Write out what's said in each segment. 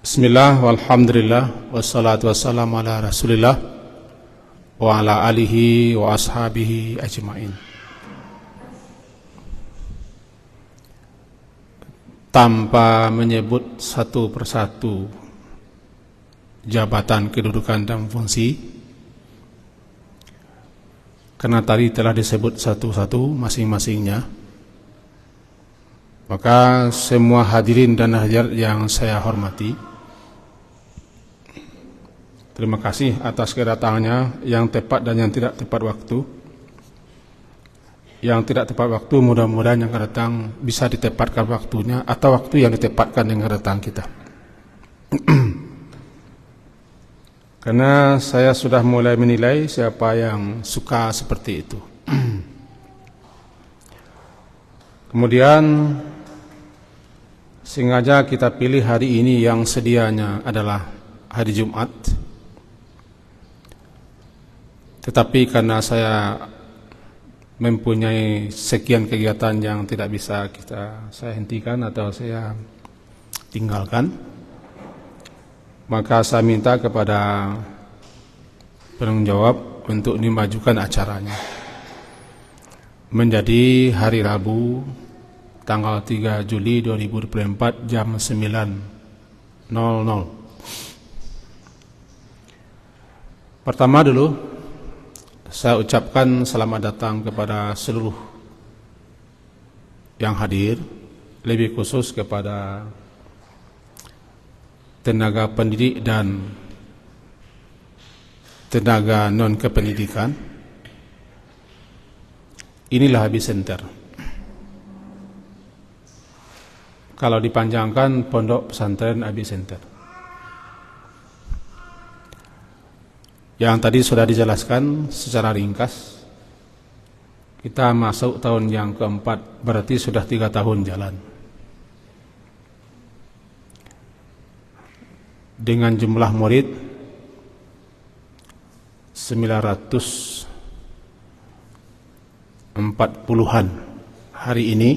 Bismillah, walhamdulillah, wassalatu wassalamu ala rasulillah wa ala alihi wa ashabihi ajma'in. Tanpa menyebut satu persatu jabatan, kedudukan dan fungsi, karena tadi telah disebut satu-satu masing-masingnya, maka semua hadirin dan hadirat yang saya hormati, terima kasih atas kedatangannya yang tepat dan yang tidak tepat waktu. Yang tidak tepat waktu, mudah-mudahan yang akan datang bisa ditepatkan waktunya, atau waktu yang ditepatkan yang akan datang kita. Karena saya sudah mulai menilai siapa yang suka seperti itu. Kemudian sengaja kita pilih hari ini yang sedianya adalah hari Jumat. Tetapi karena saya mempunyai sekian kegiatan yang tidak bisa saya hentikan atau saya tinggalkan, maka saya minta kepada penanggung jawab untuk dimajukan acaranya menjadi hari Rabu tanggal 3 Juli 2024 jam 9.00. Pertama dulu saya ucapkan selamat datang kepada seluruh yang hadir, lebih khusus kepada tenaga pendidik dan tenaga non-kependidikan. Inilah Epicenter. Kalau dipanjangkan, Pondok Pesantren Epicenter. Yang tadi sudah dijelaskan secara ringkas, kita masuk tahun yang keempat, berarti sudah 3 tahun jalan. Dengan jumlah murid 940-an hari ini,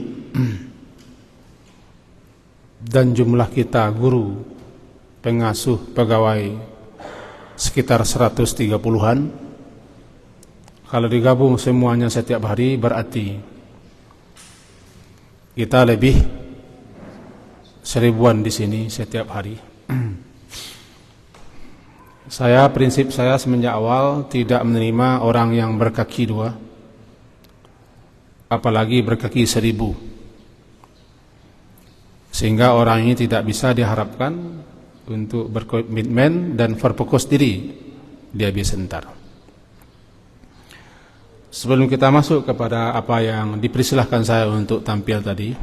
dan jumlah kita guru, pengasuh, pegawai sekitar 130-an. Kalau digabung semuanya setiap hari, berarti kita lebih 1000-an di sini setiap hari. Prinsip saya semenjak awal tidak menerima orang yang berkaki 2, apalagi berkaki 1000, sehingga orang ini tidak bisa diharapkan untuk berkomitmen dan berfokus diri di Epicenter. Sebelum kita masuk kepada apa yang dipersilahkan saya untuk tampil tadi,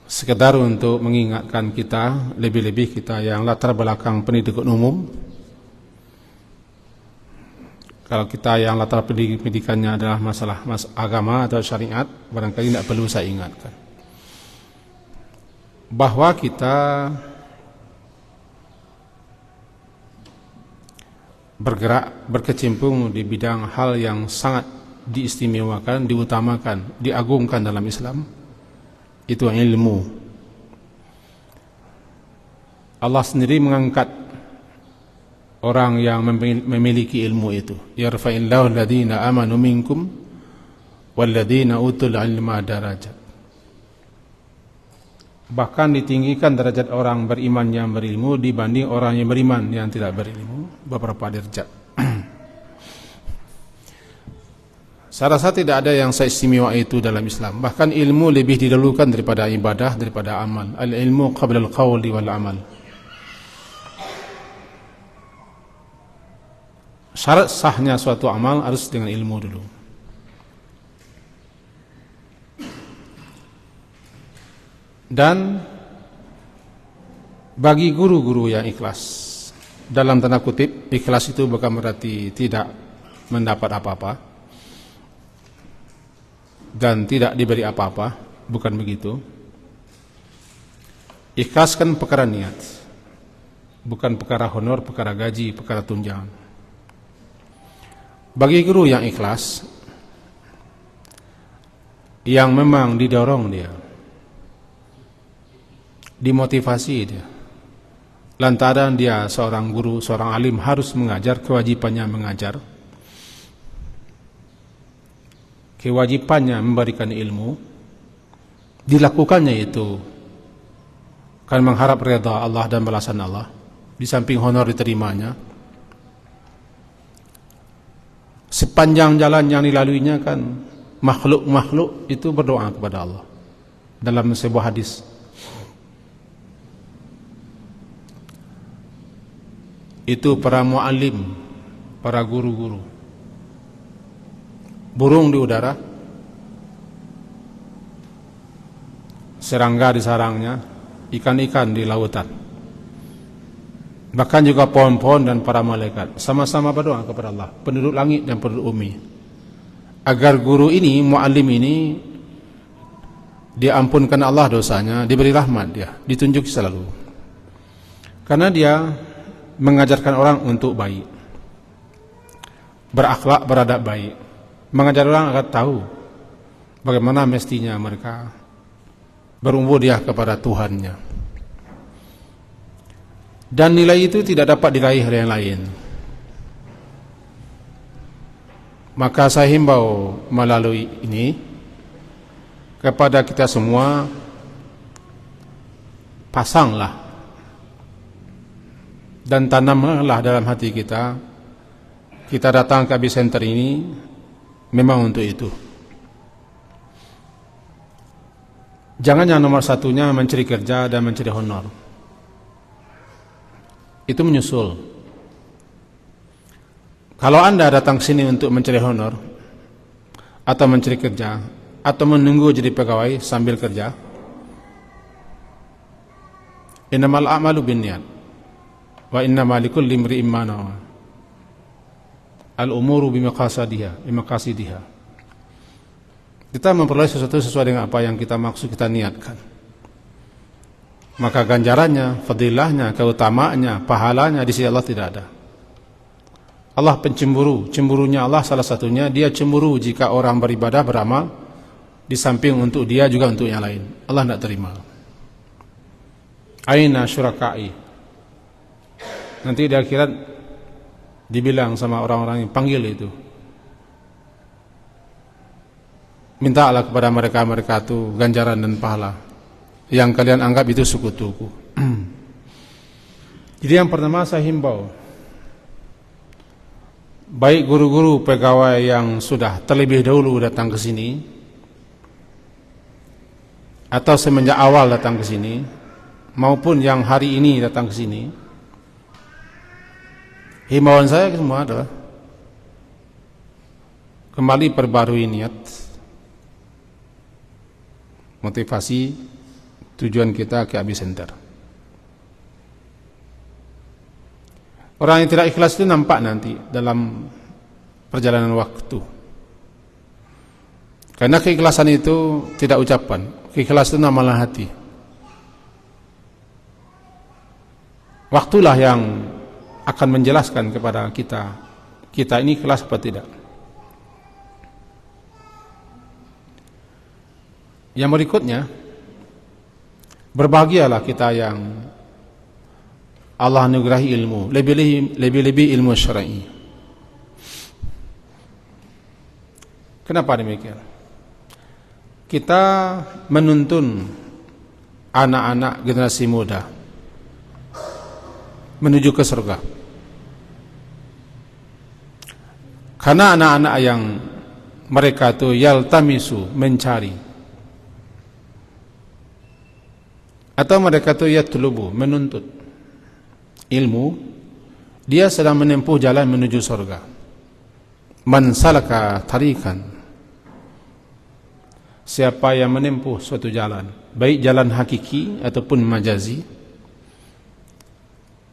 sekedar untuk mengingatkan kita, lebih-lebih kita yang latar belakang pendidikan umum. Kalau kita yang latar pendidikannya adalah masalah agama atau syariat, barangkali tidak perlu saya ingatkan bahwa kita bergerak, berkecimpung di bidang hal yang sangat diistimewakan, diutamakan, diagungkan dalam Islam, itu ilmu. Allah sendiri mengangkat orang yang memiliki ilmu itu. Yarfa'illahu alladhina amanu minkum walladhina utul ilma darajat. Bahkan ditinggikan derajat orang beriman yang berilmu dibanding orang yang beriman yang tidak berilmu, beberapa derajat. Saya rasa tidak ada yang seistimewa itu dalam Islam. Bahkan ilmu lebih didahulukan daripada ibadah, daripada amal. Al-ilmu qabla al-qawli wal amal. Syarat sahnya suatu amal harus dengan ilmu dulu. Dan bagi guru-guru yang ikhlas, dalam tanda kutip, ikhlas itu bukan berarti tidak mendapat apa-apa dan tidak diberi apa-apa, bukan begitu. Ikhlas kan perkara niat, bukan perkara honor, perkara gaji, perkara tunjangan. Bagi guru yang ikhlas, yang memang didorong dia dimotivasi dia. Lantaran dia seorang guru, seorang alim harus mengajar, kewajibannya mengajar, kewajibannya memberikan ilmu, dilakukannya itu kan mengharap redha Allah dan balasan Allah, di samping honor diterimanya. Sepanjang jalan yang dilaluinya kan makhluk-makhluk itu berdoa kepada Allah. Dalam sebuah hadis, itu para muallim, para guru-guru, burung di udara, serangga di sarangnya, ikan-ikan di lautan, bahkan juga pohon-pohon dan para malaikat sama-sama berdoa kepada Allah, penduduk langit dan penduduk bumi, agar guru ini, muallim ini, diampunkan Allah dosanya, diberi rahmat dia, ditunjuk selalu. Karena dia mengajarkan orang untuk baik, berakhlak, beradab baik, mengajar orang agar tahu bagaimana mestinya mereka berubudiyah kepada Tuhannya. Dan nilai itu tidak dapat diraih oleh yang lain. Maka saya himbau melalui ini kepada kita semua, pasanglah dan tanamlah dalam hati kita, kita datang ke Abi Center ini memang untuk itu. Jangan yang nomor satunya mencari kerja dan mencari honor. Itu menyusul. Kalau Anda datang ke sini untuk mencari honor atau mencari kerja atau menunggu jadi pegawai sambil kerja, innamal a'malu binniyat wa innamal likulli imri'in ma nawa. Al-umuru bimaqasidiha. Kita memperoleh sesuatu sesuai dengan apa yang kita maksud, kita niatkan. Maka ganjarannya, fadilahnya, keutamaannya, pahalanya di sisi Allah tidak ada. Allah pencemburu. Cemburunya Allah salah satunya, dia cemburu jika orang beribadah, beramal, di samping untuk dia juga untuk yang lain. Allah tidak terima. Aina syurakai. Nanti di akhirat dibilang sama orang-orang yang panggil itu, mintalah kepada mereka itu ganjaran dan pahala yang kalian anggap itu sekutuku. Jadi yang pertama saya himbau, baik guru-guru pegawai yang sudah terlebih dahulu datang ke sini atau semenjak awal datang ke sini, maupun yang hari ini datang ke sini, himbauan saya semua adalah kembali perbarui niat, motivasi, tujuan kita ke Abi Center. Orang yang tidak ikhlas itu nampak nanti dalam perjalanan waktu. Karena keikhlasan itu tidak ucapan, keikhlasan itu amalan hati. Waktulah yang akan menjelaskan kepada kita, kita ini ikhlas apa tidak. Yang berikutnya, berbahagialah kita yang Allah anugerahi ilmu, lebih-lebih ilmu syar'i. Kenapa demikian? Kita menuntun anak-anak generasi muda menuju ke surga. Karena anak-anak yang mereka itu yaltamisu, mencari, atau mereka itu yatlubu, menuntut ilmu, dia sedang menempuh jalan menuju surga. Man salaka tarikan, siapa yang menempuh suatu jalan, baik jalan hakiki ataupun majazi,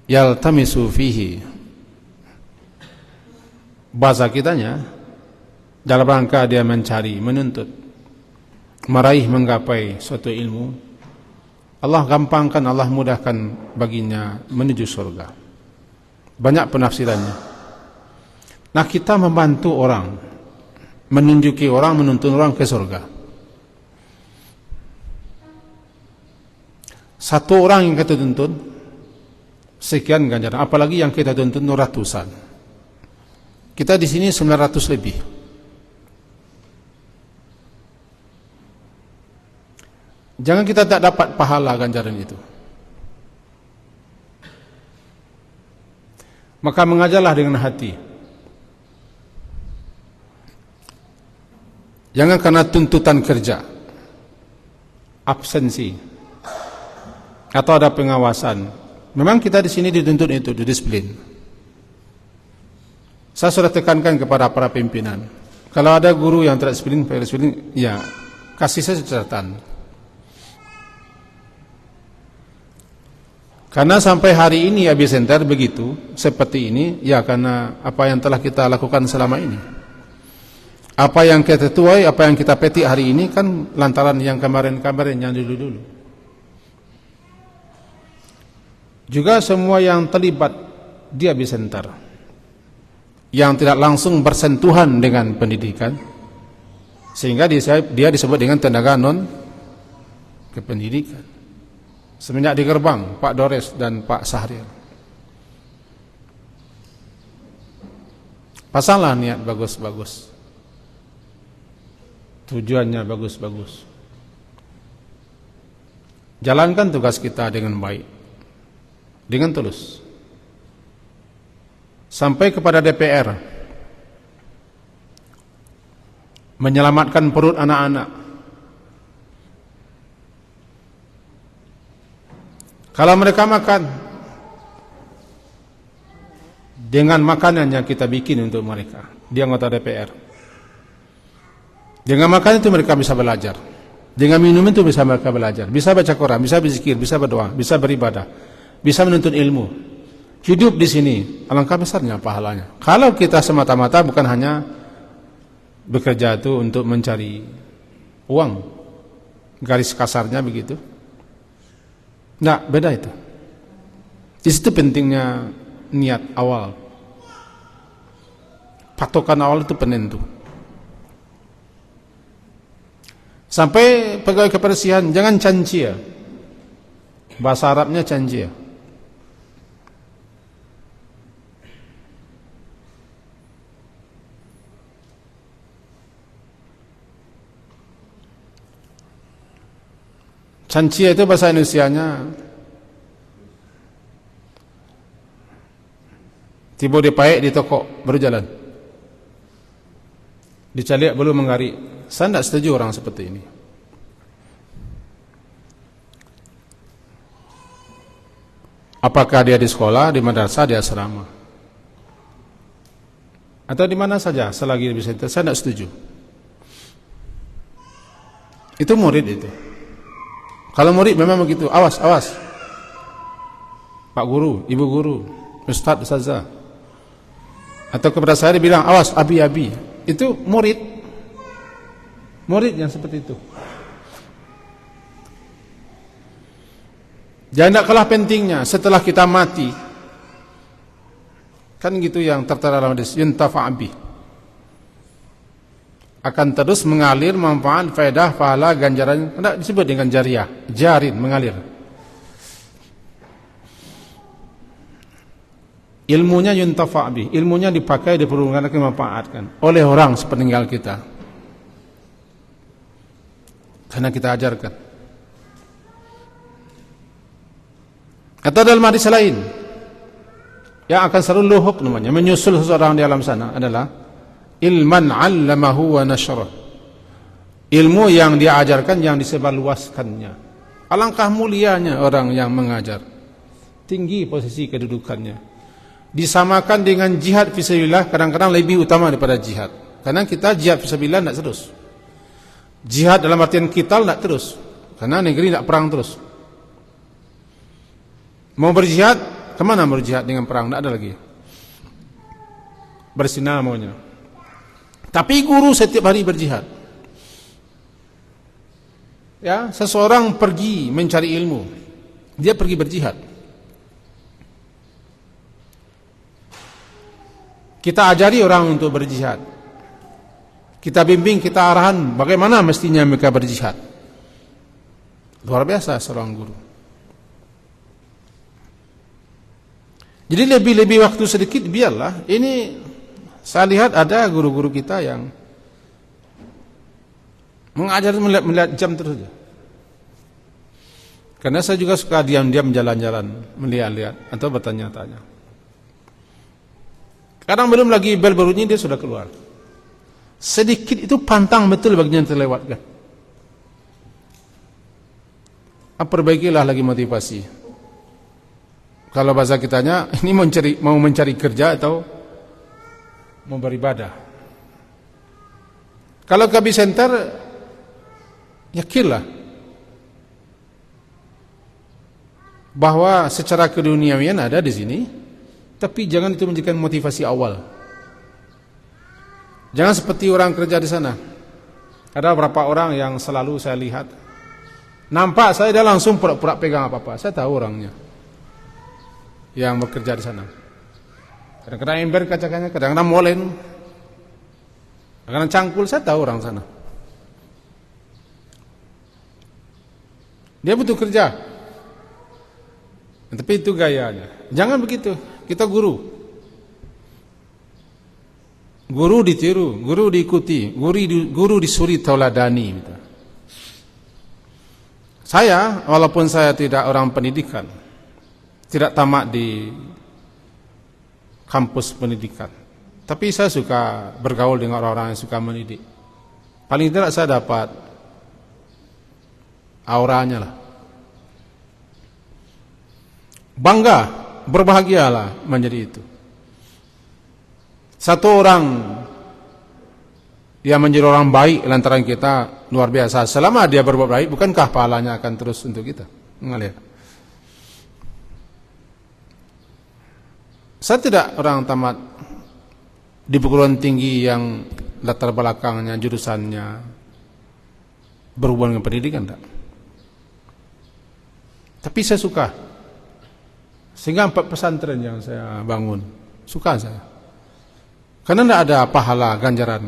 yaltamisu fihi, bahasa kitanya dalam rangka dia mencari, menuntut, meraih, menggapai suatu ilmu, Allah gampangkan, Allah mudahkan baginya menuju surga. Banyak penafsirannya. Nah, kita membantu orang, menunjuki orang, menuntun orang ke surga. Satu orang yang kita tuntun sekian ganjaran, apalagi yang kita tuntun ratusan. Kita di sini 900 lebih. Jangan kita tak dapat pahala ganjaran itu. Maka mengajarlah dengan hati. Jangan karena tuntutan kerja, absensi, atau ada pengawasan. Memang kita di sini dituntut itu, disiplin. Saya sudah tekankan kepada para pimpinan. Kalau ada guru yang tidak disiplin, ya kasih saya catatan. Karena sampai hari ini AB Center begitu, seperti ini, ya karena apa yang telah kita lakukan selama ini. Apa yang kita tuai, apa yang kita petik hari ini kan lantaran yang kemarin-kemarin, yang dulu-dulu. Juga semua yang terlibat di AB Center, yang tidak langsung bersentuhan dengan pendidikan, sehingga dia disebut dengan tenaga non kependidikan. Semenjak di gerbang, Pak Dores dan Pak Sahril. Pasanglah niat bagus-bagus. Tujuannya bagus-bagus. Jalankan tugas kita dengan baik, dengan tulus. Sampai kepada DPR, menyelamatkan perut anak-anak. Kalau mereka makan dengan makanan yang kita bikin untuk mereka, dia anggota DPR. Dengan makan itu mereka bisa belajar. Dengan minum itu bisa mereka belajar. Bisa baca Quran, bisa berzikir, bisa berdoa, bisa beribadah, bisa menuntut ilmu. Hidup di sini, alangkah besarnya pahalanya. Kalau kita semata-mata bukan hanya bekerja itu untuk mencari uang, garis kasarnya begitu. Nah, beda itu. Di situ pentingnya niat awal. Patokan awal itu penentu. Sampai pegawai kebersihan jangan cancia. Bahasa Arabnya cancia. Cancia itu bahasa Indonesianya tiba di paek di toko baru jalan. Dicaliak belum mengari. Saya tidak setuju orang seperti ini. Apakah dia di sekolah, di madrasah, di asrama, atau di mana saja selagi bisa, saya tidak setuju. Itu murid itu. Kalau murid memang begitu, awas, awas. Pak guru, ibu guru, ustaz, ustazah. Atau kepada saya dibilang, awas, abi, abi. Itu murid. Murid yang seperti itu. Jangan tidak kalah pentingnya setelah kita mati. Kan gitu yang tertera dalam hadis, yuntafa'abi. Akan terus mengalir manfaat, faedah, pahala, ganjaran. Tidak disebut dengan jariah, jarin, mengalir. Ilmunya yuntafa'abi, ilmunya dipakai, dipergunakan, dimanfaatkan oleh orang sepeninggal kita. Karena kita ajarkan. Atau dalam hadis lain yang akan selalu luhuk namanya, menyusul seseorang di alam sana adalah ilman 'allamahu wa nashrah. Ilmu yang dia ajarkan, yang disebarluaskannya. Alangkah mulianya orang yang mengajar. Tinggi posisi kedudukannya. Disamakan dengan jihad fisabilillah, kadang-kadang lebih utama daripada jihad. Karena kita jihad fisabilillah tidak terus. Jihad dalam artian kita tidak terus. Karena negeri tidak perang terus. Mau berjihad, kemana mau berjihad dengan perang? Tidak ada lagi. Bersinah maunya. Tapi guru setiap hari berjihad. Ya, seseorang pergi mencari ilmu, dia pergi berjihad. Kita ajari orang untuk berjihad. Kita bimbing, kita arahan bagaimana mestinya mereka berjihad. Luar biasa seorang guru. Jadi lebih-lebih waktu sedikit biarlah. Ini saya lihat ada guru-guru kita yang mengajar melihat jam terus saja. Karena saya juga suka diam-diam jalan-jalan, melihat-lihat atau bertanya-tanya. Kadang belum lagi bel berbunyi dia sudah keluar. Sedikit itu pantang betul baginya yang terlewatkan. Perbaikilah lagi motivasi. Kalau bahasa kitanya, ini mau mencari kerja atau mau beribadah. Kalau ke center, yakinlah bahwa secara keduniawian ada di sini, tapi jangan itu menjadikan motivasi awal. Jangan seperti orang kerja di sana. Ada beberapa orang yang selalu saya lihat, nampak saya dia langsung pura-pura pegang apa-apa. Saya tahu orangnya yang bekerja di sana. Kadang-kadang ember kaca-kacanya, kadang-kadang molen, kadang-kadang cangkul. Saya tahu orang sana. Dia butuh kerja, tapi itu gayanya. Jangan begitu. Kita guru ditiru, guru diikuti, guru disuri tauladani. Saya, walaupun saya tidak orang pendidikan, tidak tamat di kampus pendidikan, tapi saya suka bergaul dengan orang-orang yang suka mendidik. Paling tidak saya dapat auranya lah. Bangga, berbahagialah menjadi itu. Satu orang yang menjadi orang baik lantaran kita luar biasa. Selama dia berbuat baik, bukankah pahalanya akan terus untuk kita? Mengalir. Saya tidak orang tamat di perguruan tinggi yang latar belakangnya, jurusannya berhubungan dengan pendidikan, tak. Tapi saya suka. Sehingga 4 pesantren yang saya bangun, suka saya. Karena tidak ada pahala, ganjaran,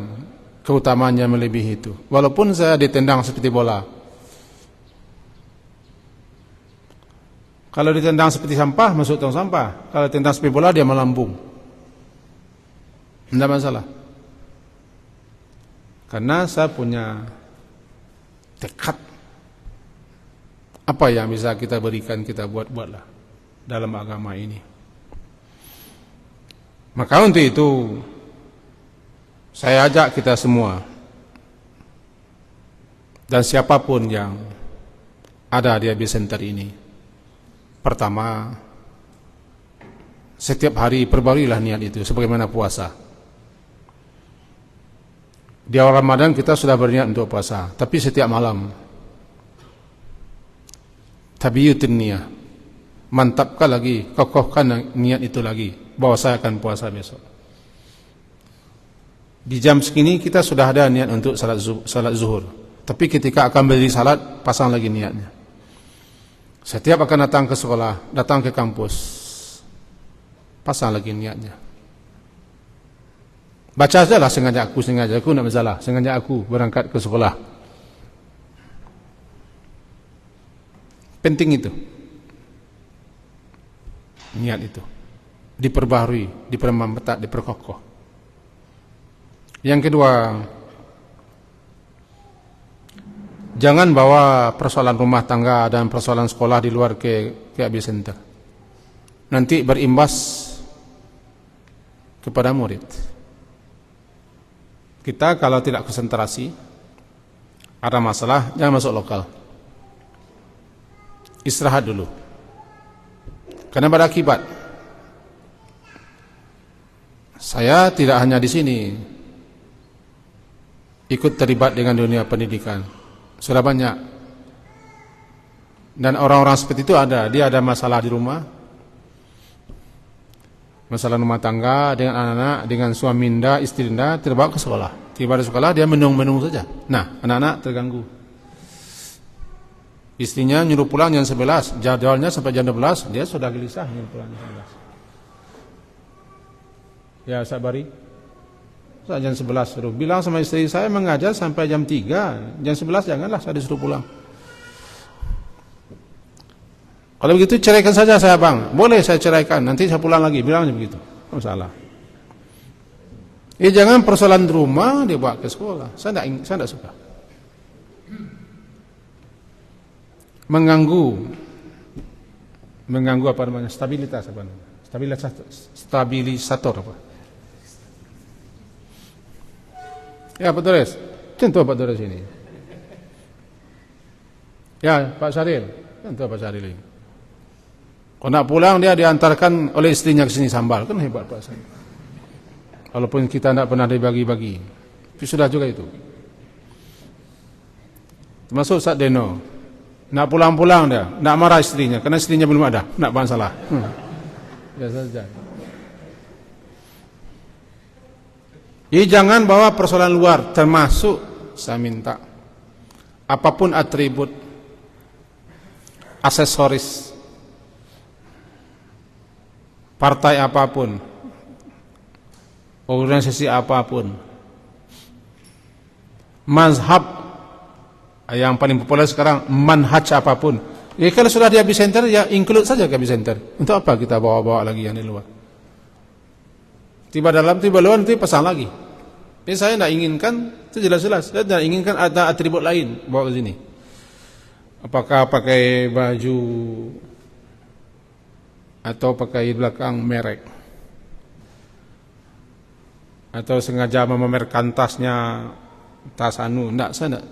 keutamaannya melebihi itu. Walaupun saya ditendang seperti bola. Kalau ditendang seperti sampah, masuk tong sampah. Kalau ditendang seperti bola, dia melambung. Tidak masalah. Karena saya punya tekad. Apa yang bisa kita berikan, kita buat-buatlah dalam agama ini. Maka untuk itu saya ajak kita semua dan siapapun yang ada di AB Center ini, pertama, setiap hari perbarilah niat itu sebagaimana puasa. Di awal Ramadan kita sudah berniat untuk puasa, tapi setiap malam tabiyutin niyah, mantapkan lagi, kokohkan niat itu lagi, bahwa saya akan puasa besok. Di jam segini kita sudah ada niat untuk salat zuhur, tapi ketika akan berdiri salat, pasang lagi niatnya. Setiap akan datang ke sekolah, datang ke kampus, pasang lagi niatnya. Baca sajalah sengaja aku, tidak masalah, sengaja aku berangkat ke sekolah. Penting itu. Niat itu diperbaharui, dipermantap, diperkokoh. Yang kedua, jangan bawa persoalan rumah tangga dan persoalan sekolah di luar ke AB Center. Nanti berimbas kepada murid. Kita kalau tidak konsentrasi, ada masalah, jangan masuk lokal. Istirahat dulu. Karena pada akibat. Saya tidak hanya di sini ikut terlibat dengan dunia pendidikan. Sudah banyak. Dan orang-orang seperti itu ada. Dia ada masalah di rumah, masalah rumah tangga dengan anak-anak, dengan suami indah, istri indah, terbawa ke sekolah. Tiba di sekolah dia menung-menung saja. Nah, anak-anak terganggu. Istrinya nyuruh pulang jam 11, jadwalnya sampai jam 12, dia sudah gelisah nyuruh pulang jam 11. Ya, sabari. Jam 11 suruh bilang sama istri saya mengajar sampai jam 3, jam 11 janganlah saya disuruh pulang. Kalau begitu ceraikan saja saya bang. Boleh saya ceraikan, nanti saya pulang lagi. Bilangnya begitu. Tidak masalah. Jangan persoalan di rumah dia bawa ke sekolah. Saya tidak suka. Mengganggu apa namanya? Stabilitas apa namanya? Stabilisator apa? Ya Pak Dores. Contoh Pak Dores ini. Ya Pak Syaril. Contoh Pak Syaril ini. Kalau nak pulang dia diantarkan oleh istrinya ke sini sambal, kan hebat Pak Syaril. Walaupun kita tidak pernah dibagi-bagi, tapi sudah juga itu. Termasuk Ustaz Deno, nak pulang-pulang dia, nak marah istrinya, karena istrinya belum ada, nak masalah. Biasa saja. Jadi jangan bawa persoalan luar, termasuk saya minta apapun atribut, aksesoris, partai apapun, organisasi apapun, mazhab yang paling populer sekarang, manhaj apapun. Ya kalau sudah di epicenter ya include saja ke epicenter. Untuk apa kita bawa-bawa lagi yang di luar? Tiba dalam, tiba luar, nanti pasang lagi. Ini saya tidak inginkan, itu jelas-jelas. Saya tidak inginkan ada atribut lain bawa ke sini. Apakah pakai baju atau pakai belakang merek, atau sengaja memamerkan tasnya, tas anu, enggak, saya enggak.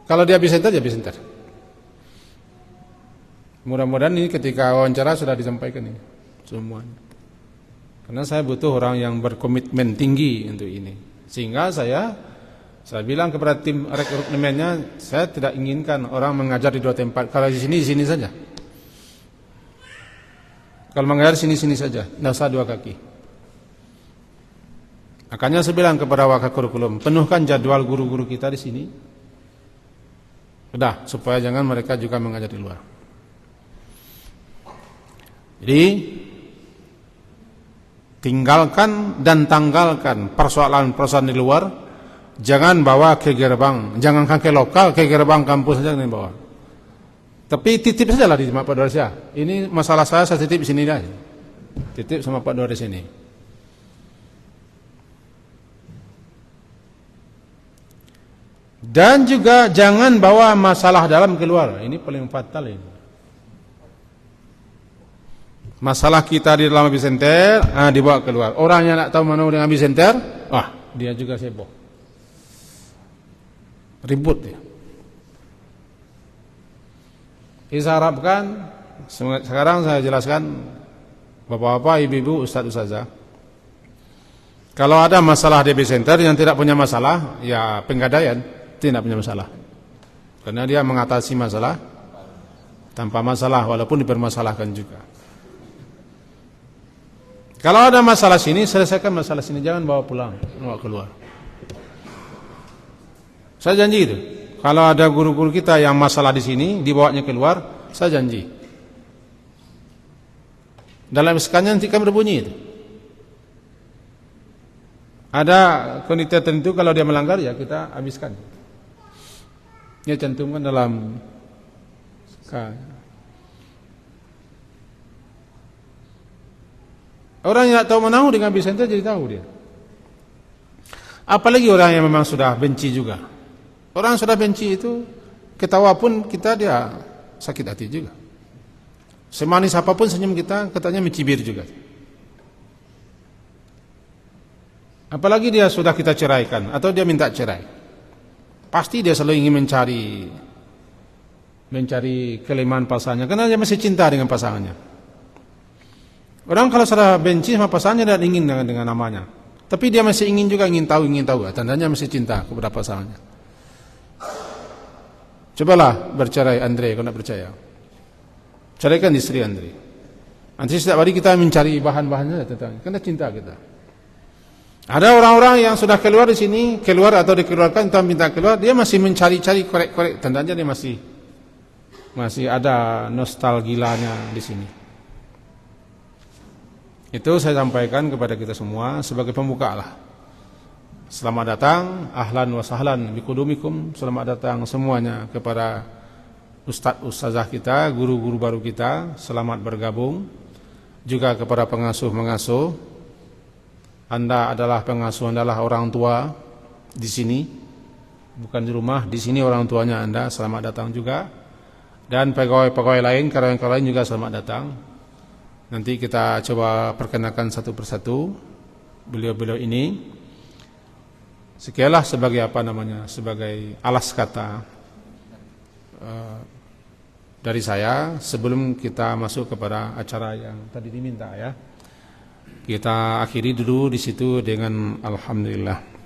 Kalau dia epicenter, ya epicenter. Mudah-mudahan ini ketika wawancara sudah disampaikan ini semuanya. Karena saya butuh orang yang berkomitmen tinggi untuk ini. Sehingga saya bilang kepada tim rekrutmennya, saya tidak inginkan orang mengajar di dua tempat. Kalau di sini saja. Kalau mengajar sini saja, tidak usah dua kaki. Makanya saya bilang kepada wakil kurikulum, penuhkan jadwal guru-guru kita di sini. Sudah, supaya jangan mereka juga mengajar di luar. Jadi tinggalkan dan tanggalkan persoalan-persoalan di luar. Jangan bawa ke gerbang, jangan ke lokal, ke gerbang kampus saja yang bawa. Tapi titip sajalah di Pak Dores ya. Ini masalah saya titip di sini dah. Titip sama Pak Dores ini. Dan juga jangan bawa masalah dalam keluar. Ini paling fatal ini. Masalah kita di dalam epicenter, dibawa keluar. Orang yang tak tahu mana dengan epicenter, dia juga sibuk. Ribut dia. Saya harapkan sekarang saya jelaskan bapak-bapak, ibu-ibu, ustaz-ustazah. Kalau ada masalah di epicenter yang tidak punya masalah, ya penggadaian tidak punya masalah. Karena dia mengatasi masalah tanpa masalah walaupun dipermasalahkan juga. Kalau ada masalah sini, selesaikan masalah sini, jangan bawa pulang, bawa keluar. Saya janji itu. Kalau ada guru-guru kita yang masalah di sini, dibawanya keluar, saya janji. Dalam SK-nya nanti kami berbunyi itu. Ada kondisi tertentu kalau dia melanggar ya kita habiskan. Dia cantumkan dalam SK. Orang yang tak tahu menahu dengan epicenter jadi tahu dia. Apalagi orang yang memang sudah benci juga. Orang yang sudah benci itu ketawa pun kita dia sakit hati juga. Semanis apapun senyum kita katanya mencibir juga. Apalagi dia sudah kita ceraikan atau dia minta cerai. Pasti dia selalu ingin mencari kelemahan pasangannya karena dia masih cinta dengan pasangannya. Orang kalau sudah benci sama pasangannya dan ingin dengan namanya, tapi dia masih ingin tahu, tandanya masih cinta kepada pasangannya. Cobalah bercerai Andre, kalau nak percaya. Ceraikan istri Andre. Nanti setiap hari kita mencari bahan-bahannya tentang, karena cinta kita. Ada orang-orang yang sudah keluar di sini, keluar atau dikeluarkan, entah minta keluar, dia masih mencari-cari korek-korek, tandanya dia masih ada nostalgianya di sini. Itu saya sampaikan kepada kita semua sebagai pembuka lah. Selamat datang, ahlan wa sahlan bikudumikum. Selamat datang semuanya kepada ustadz-ustazah kita, guru-guru baru kita, selamat bergabung. Juga kepada pengasuh-pengasuh, Anda adalah pengasuh, Anda adalah orang tua di sini, bukan di rumah, di sini orang tuanya Anda, selamat datang juga. Dan pegawai-pegawai lain, karyawan-karyawan lain juga selamat datang. Nanti kita coba perkenalkan satu persatu beliau-beliau ini. Sekianlah sebagai sebagai alas kata dari saya sebelum kita masuk kepada acara yang tadi diminta ya. Kita akhiri dulu di situ dengan alhamdulillah.